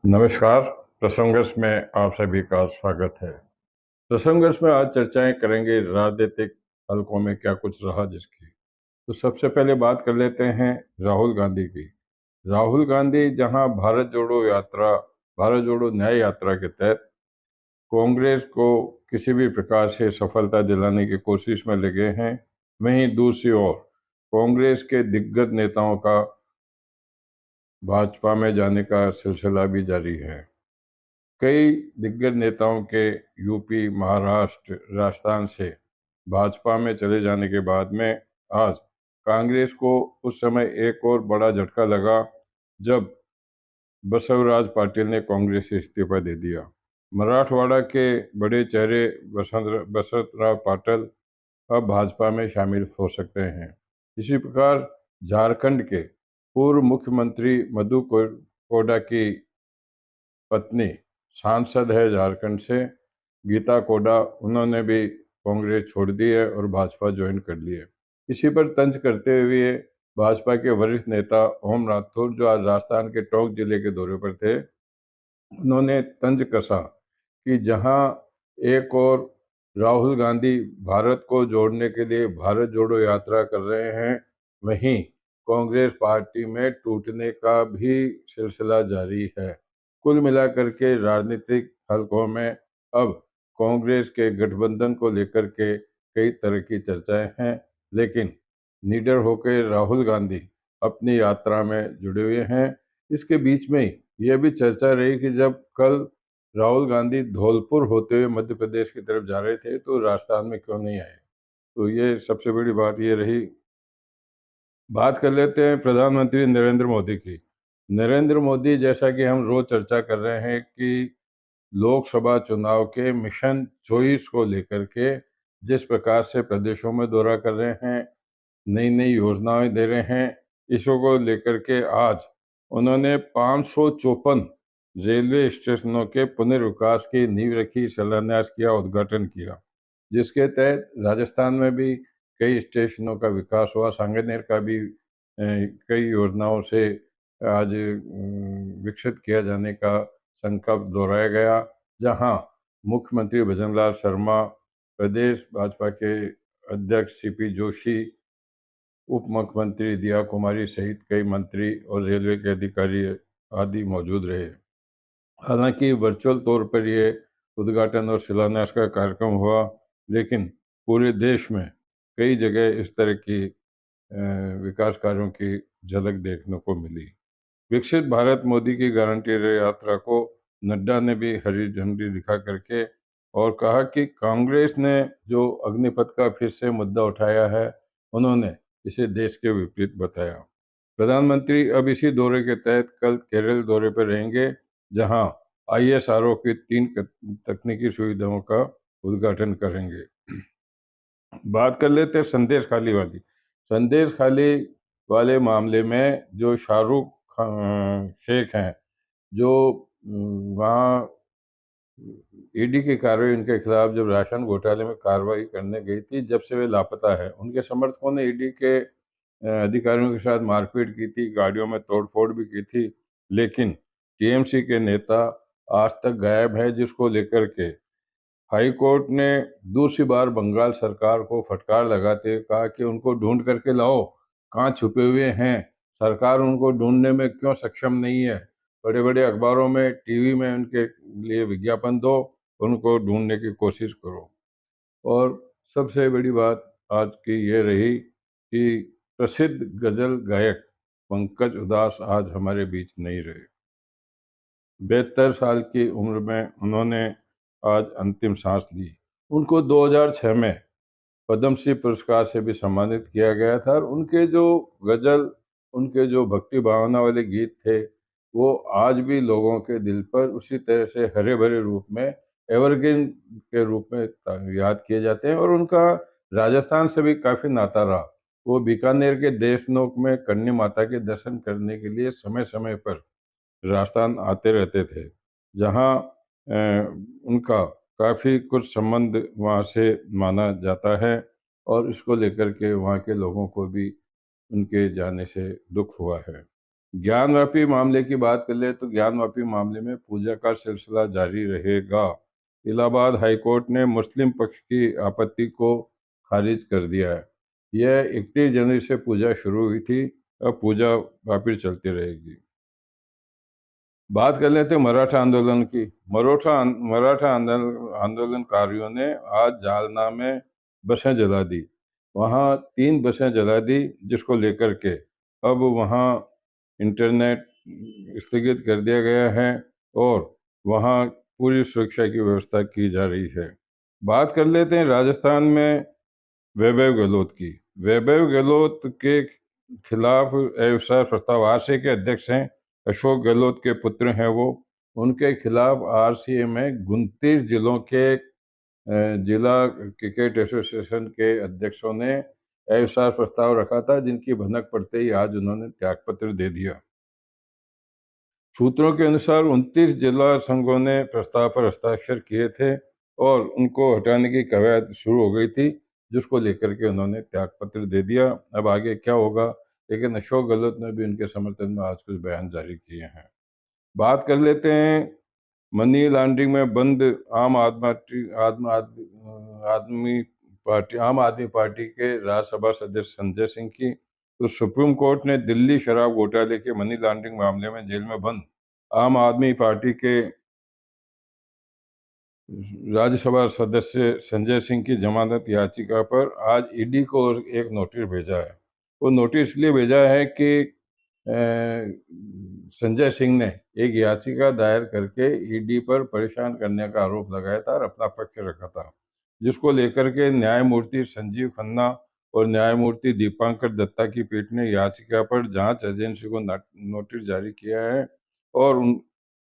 नमस्कार। प्रसंगस में आप सभी का स्वागत है। प्रसंगस में आज चर्चाएं करेंगे राजनीतिक हलकों में क्या कुछ रहा जिसकी। तो सबसे पहले बात कर लेते हैं राहुल गांधी की। राहुल गांधी जहां भारत जोड़ो न्याय यात्रा के तहत कांग्रेस को किसी भी प्रकार से सफलता दिलाने की कोशिश में लगे हैं, वहीं दूसरी ओर कांग्रेस के दिग्गज नेताओं का भाजपा में जाने का सिलसिला भी जारी है। कई दिग्गज नेताओं के यूपी, महाराष्ट्र, राजस्थान से भाजपा में चले जाने के बाद में आज कांग्रेस को उस समय एक और बड़ा झटका लगा जब बसवराज पाटिल ने कांग्रेस से इस्तीफा दे दिया। मराठवाड़ा के बड़े चेहरे बसवराज पाटिल अब भाजपा में शामिल हो सकते हैं। इसी प्रकार झारखंड के पूर्व मुख्यमंत्री मधु कोड़ा की पत्नी सांसद है झारखंड से, गीता कोडा, उन्होंने भी कांग्रेस छोड़ दी है और भाजपा ज्वाइन कर ली है। इसी पर तंज करते हुए भाजपा के वरिष्ठ नेता ओम राठौर, जो आज राजस्थान के टोंक जिले के दौरे पर थे, उन्होंने तंज कसा कि जहां एक और राहुल गांधी भारत को जोड़ने के लिए भारत जोड़ो यात्रा कर रहे हैं, वहीं कांग्रेस पार्टी में टूटने का भी सिलसिला जारी है। कुल मिलाकर के राजनीतिक हलकों में अब कांग्रेस के गठबंधन को लेकर के कई तरह की चर्चाएं हैं, लेकिन निडर होकर राहुल गांधी अपनी यात्रा में जुड़े हुए हैं। इसके बीच में यह भी चर्चा रही कि जब कल राहुल गांधी धौलपुर होते हुए मध्य प्रदेश की तरफ जा रहे थे तो राजस्थान में क्यों नहीं आए। तो ये सबसे बड़ी बात ये रही। बात कर लेते हैं प्रधानमंत्री नरेंद्र मोदी की। नरेंद्र मोदी, जैसा कि हम रोज चर्चा कर रहे हैं कि लोकसभा चुनाव के मिशन 24 को लेकर के जिस प्रकार से प्रदेशों में दौरा कर रहे हैं, नई नई योजनाएं दे रहे हैं, इसको को लेकर के आज उन्होंने 554 रेलवे स्टेशनों के पुनर्विकास की नींव रखी, शिलान्यास किया, उद्घाटन किया, जिसके तहत राजस्थान में भी कई स्टेशनों का विकास हुआ। सांगनेर का भी कई योजनाओं से आज विकसित किया जाने का संकल्प दोहराया गया, जहां मुख्यमंत्री भजनलाल शर्मा, प्रदेश भाजपा के अध्यक्ष सीपी जोशी, उप मुख्यमंत्री दिया कुमारी सहित कई मंत्री और रेलवे के अधिकारी आदि मौजूद रहे। हालांकि वर्चुअल तौर पर ये उद्घाटन और शिलान्यास का कार्यक्रम हुआ, लेकिन पूरे देश में कई जगह इस तरह की विकास कार्यों की झलक देखने को मिली। विकसित भारत मोदी की गारंटी रेल यात्रा को नड्डा ने भी हरी झंडी दिखा करके और कहा कि कांग्रेस ने जो अग्निपथ का फिर से मुद्दा उठाया है, उन्होंने इसे देश के विपरीत बताया। प्रधानमंत्री अब इसी दौरे के तहत कल केरल दौरे पर रहेंगे, जहां आईएसआरओ की 3 तकनीकी सुविधाओं का उद्घाटन करेंगे। बात कर लेते हैं संदेश खाली वाली। संदेश खाली वाले मामले में जो शाहरुख शेख हैं, जो वहाँ ईडी की कार्रवाई उनके खिलाफ जब राशन घोटाले में कार्रवाई करने गई थी, जब से वे लापता है। उनके समर्थकों ने ईडी के अधिकारियों के साथ मारपीट की थी, गाड़ियों में तोड़फोड़ भी की थी, लेकिन टीएमसी के नेता आज तक गायब है, जिसको लेकर के हाई कोर्ट ने दूसरी बार बंगाल सरकार को फटकार लगाते हुए कहा कि उनको ढूंढ करके लाओ, कहाँ छुपे हुए हैं, सरकार उनको ढूंढने में क्यों सक्षम नहीं है। बड़े बड़े अखबारों में, टीवी में उनके लिए विज्ञापन दो, उनको ढूंढने की कोशिश करो। और सबसे बड़ी बात आज की ये रही कि प्रसिद्ध गजल गायक पंकज उधास आज हमारे बीच नहीं रहे। 72 साल की उम्र में उन्होंने आज अंतिम सांस ली। उनको 2006 में पद्मश्री पुरस्कार से भी सम्मानित किया गया था और उनके जो गजल, उनके जो भक्ति भावना वाले गीत थे, वो आज भी लोगों के दिल पर उसी तरह से हरे भरे रूप में, एवरग्रीन के रूप में याद किए जाते हैं। और उनका राजस्थान से भी काफ़ी नाता रहा। वो बीकानेर के देशनोक में करनी माता के दर्शन करने के लिए समय समय पर राजस्थान आते रहते थे, जहाँ उनका काफ़ी कुछ संबंध वहाँ से माना जाता है और इसको लेकर के वहाँ के लोगों को भी उनके जाने से दुख हुआ है। ज्ञानवापी मामले की बात कर ले तो ज्ञानवापी मामले में पूजा का सिलसिला जारी रहेगा। इलाहाबाद हाईकोर्ट ने मुस्लिम पक्ष की आपत्ति को खारिज कर दिया है। यह 31 जनवरी से पूजा शुरू हुई थी, अब पूजा वापिस चलती रहेगी। बात कर लेते हैं मराठा आंदोलन की। मराठा आंदोलनकारियों ने आज जालना में बसें जला दी। वहां 3 बसें जला दी, जिसको लेकर के अब वहां इंटरनेट स्थगित कर दिया गया है और वहां पूरी सुरक्षा की व्यवस्था की जा रही है। बात कर लेते हैं राजस्थान में वैभव गहलोत की। वैभव गहलोत के खिलाफ अविश्वास प्रस्ताव आरसीए के अध्यक्ष हैं, अशोक गहलोत के पुत्र हैं वो। उनके खिलाफ आरसीए में 29 जिलों के जिला क्रिकेट एसोसिएशन के अध्यक्षों ने अविश्वास प्रस्ताव रखा था, जिनकी भनक पड़ते ही आज उन्होंने त्यागपत्र दे दिया। सूत्रों के अनुसार 29 जिला संघों ने प्रस्ताव पर हस्ताक्षर किए थे और उनको हटाने की कवायद शुरू हो गई थी, जिसको लेकर के उन्होंने त्यागपत्र दे दिया। अब आगे क्या होगा, लेकिन अशोक गहलोत ने भी उनके समर्थन में आज कुछ बयान जारी किए हैं। बात कर लेते हैं मनी लॉन्ड्रिंग में बंद आम आदमी पार्टी के राज्यसभा सदस्य संजय सिंह की। तो सुप्रीम कोर्ट ने दिल्ली शराब घोटाले के मनी लॉन्ड्रिंग मामले में जेल में बंद आम आदमी पार्टी के राज्यसभा सदस्य संजय सिंह की जमानत याचिका पर आज ईडी को एक नोटिस भेजा है। वो नोटिस इसलिए भेजा है कि संजय सिंह ने एक याचिका दायर करके ईडी पर परेशान करने का आरोप लगाया था और अपना पक्ष रखा था, जिसको लेकर के न्यायमूर्ति संजीव खन्ना और न्यायमूर्ति दीपांकर दत्ता की पीठ ने याचिका पर जांच एजेंसी को नोटिस जारी किया है। और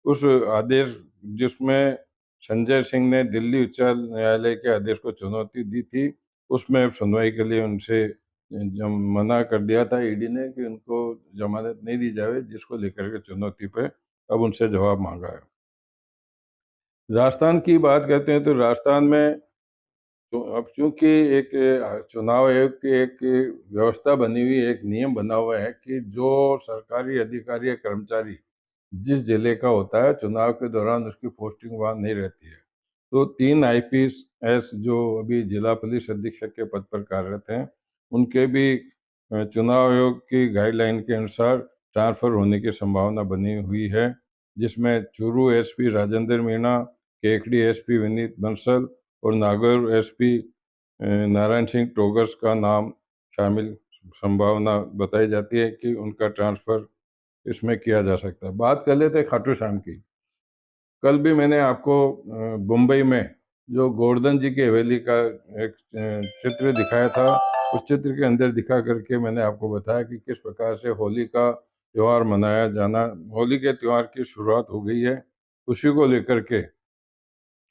उस आदेश जिसमें संजय सिंह ने दिल्ली उच्च न्यायालय के आदेश को चुनौती दी थी, उसमें अब सुनवाई के लिए उनसे मना कर दिया था ईडी ने कि उनको जमानत नहीं दी जाए, जिसको लेकर के चुनौती पे अब उनसे जवाब मांगा है। राजस्थान की बात करते हैं तो राजस्थान में तो अब चूंकि एक चुनाव आयोग की एक व्यवस्था बनी हुई है, एक नियम बना हुआ है कि जो सरकारी अधिकारी या कर्मचारी जिस जिले का होता है, चुनाव के दौरान उसकी पोस्टिंग वहाँ नहीं रहती है। तो 3 आईपीएस जो अभी जिला पुलिस अधीक्षक के पद पर कार्यरत हैं, उनके भी चुनाव आयोग की गाइडलाइन के अनुसार ट्रांसफर होने की संभावना बनी हुई है, जिसमें चूरू एसपी राजेंद्र मीणा, केकड़ी एसपी विनीत बंसल और नागौर एसपी नारायण सिंह टोगस का नाम शामिल संभावना बताई जाती है कि उनका ट्रांसफर इसमें किया जा सकता है। बात कर लेते हैं खाटू श्याम की। कल भी मैंने आपको मुंबई में जो गोवर्धन जी की हवेली का एक चित्र दिखाया था, उस चित्र के अंदर दिखा करके मैंने आपको बताया कि किस प्रकार से होली का त्यौहार मनाया जाना, होली के त्यौहार की शुरुआत हो गई है। उसी को लेकर के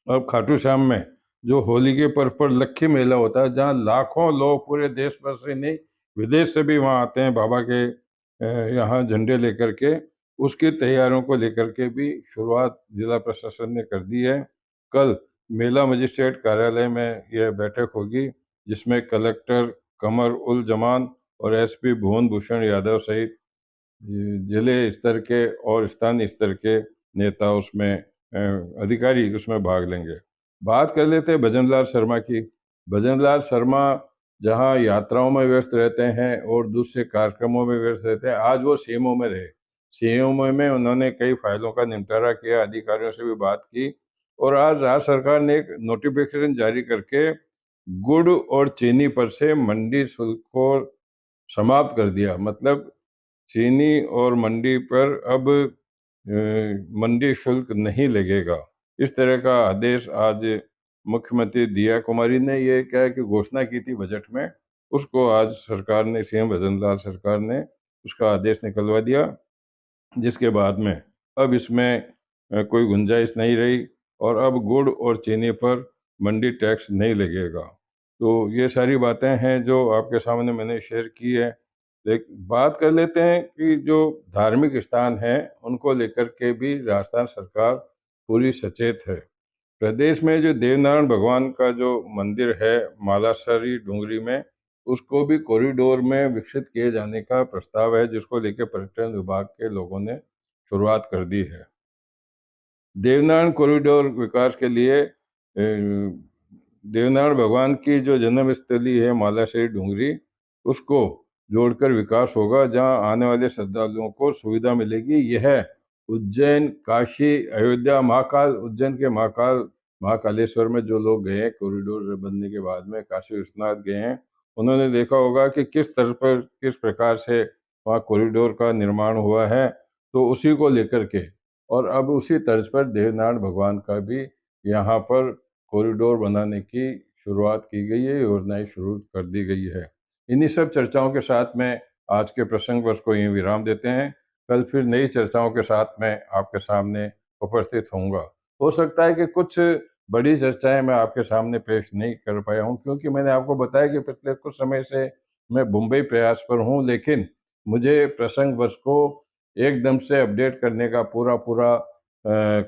अब खाटू श्याम में जो होली के पर्व पर लक्खी मेला होता है, जहाँ लाखों लोग पूरे देश भर से नहीं, विदेश से भी वहाँ आते हैं बाबा के यहाँ झंडे लेकर के। उसकी तैयारियों को लेकर के भी शुरुआत जिला प्रशासन ने कर दी है। कल मेला मजिस्ट्रेट कार्यालय में यह बैठक होगी, जिसमें कलेक्टर कमर उल जमान और एसपी भुवन भूषण यादव सहित जिले स्तर के और स्थानीय स्तर के नेता उसमें अधिकारी उसमें भाग लेंगे। बात कर लेते हैं भजनलाल शर्मा की। भजनलाल शर्मा जहां यात्राओं में व्यस्त रहते हैं और दूसरे कार्यक्रमों में व्यस्त रहते हैं, आज वो सीएमओ में रहे। सीएमओ में उन्होंने कई फाइलों का निपटारा किया, अधिकारियों से भी बात की और आज राज्य सरकार ने एक नोटिफिकेशन जारी करके गुड़ और चीनी पर से मंडी शुल्क को समाप्त कर दिया। मतलब चीनी और मंडी पर अब मंडी शुल्क नहीं लगेगा। इस तरह का आदेश आज मुख्यमंत्री दिया कुमारी ने ये क्या है कि घोषणा की थी बजट में, उसको आज सरकार ने, सीएम भजनलाल सरकार ने उसका आदेश निकलवा दिया, जिसके बाद में अब इसमें कोई गुंजाइश नहीं रही और अब गुड़ और चीनी पर मंडी टैक्स नहीं लगेगा। तो ये सारी बातें हैं जो आपके सामने मैंने शेयर की है। एक बात कर लेते हैं कि जो धार्मिक स्थान हैं, उनको लेकर के भी राजस्थान सरकार पूरी सचेत है। प्रदेश में जो देवनारायण भगवान का जो मंदिर है मालासरी डूंगरी में, उसको भी कॉरिडोर में विकसित किए जाने का प्रस्ताव है, जिसको लेकर पर्यटन विभाग के लोगों ने शुरुआत कर दी है। देवनारायण कॉरिडोर विकास के लिए देवनारायण भगवान की जो जन्मस्थली है मालाश्री डूंगरी, उसको जोड़कर विकास होगा, जहां आने वाले श्रद्धालुओं को सुविधा मिलेगी। यह उज्जैन, काशी, अयोध्या, महाकाल, उज्जैन के महाकाल, महाकालेश्वर में जो लोग गए हैं कॉरिडोर बनने के बाद में, काशी विश्वनाथ गए हैं, उन्होंने देखा होगा कि किस तरह पर, किस प्रकार से वहाँ कॉरिडोर का निर्माण हुआ है। तो उसी को लेकर के और अब उसी तर्ज पर देवनारायण भगवान का भी यहाँ पर कॉरिडोर बनाने की शुरुआत की गई है, योजनाएं शुरू कर दी गई है। इन्हीं सब चर्चाओं के साथ में आज के प्रसंग वर्ष को यहीं विराम देते हैं। कल फिर नई चर्चाओं के साथ में आपके सामने उपस्थित होऊंगा। हो सकता है कि कुछ बड़ी चर्चाएं मैं आपके सामने पेश नहीं कर पाया हूं, क्योंकि मैंने आपको बताया कि पिछले कुछ समय से मैं मुंबई प्रयास पर हूं, लेकिन मुझे प्रसंग वर्ष को एकदम से अपडेट करने का पूरा पूरा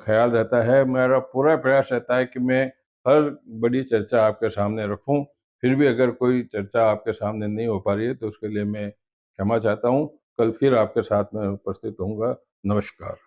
ख्याल रहता है। मेरा पूरा प्रयास रहता है कि मैं हर बड़ी चर्चा आपके सामने रखूं। फिर भी अगर कोई चर्चा आपके सामने नहीं हो पा रही है तो उसके लिए मैं क्षमा चाहता हूं। कल फिर आपके साथ में उपस्थित होऊंगा। नमस्कार।